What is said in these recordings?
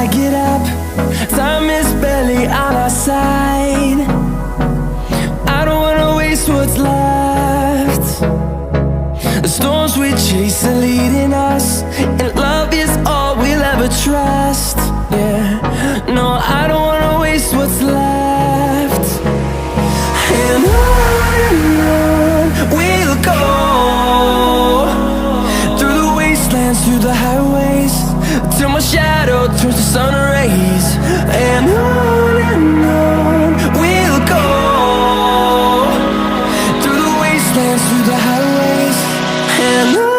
I get up, time is barely on our side. I don't wanna waste what's left. The storms we chase are leading us, and love is all we'll ever trust. Yeah, no, I don't wanna waste what's left. And on we'll go, through the wastelands, through the highways, till my shadow turns to sun rays. And on we'll go, through the wastelands, through the highways, and on.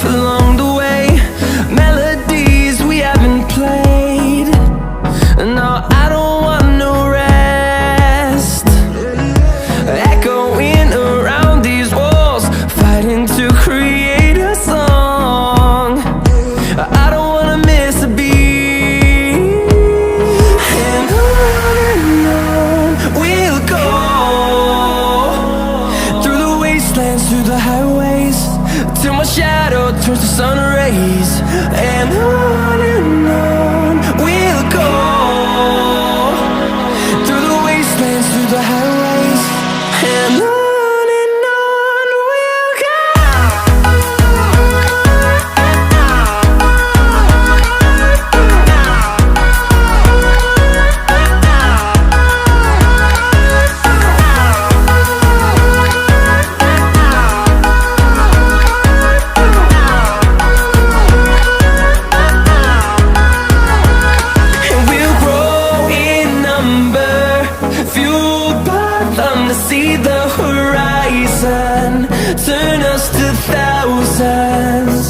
Along the way, melodies we haven't played. No, I don't want no rest. Echoing around these walls, fighting to create a song. I don't wanna miss a beat. And on we'll go, through the wastelands, through the highways, till my shadow turns to sun rays. And on we'll go, through the wastelands, through the highways, and on we'll go. See the horizon, turn us to thousands.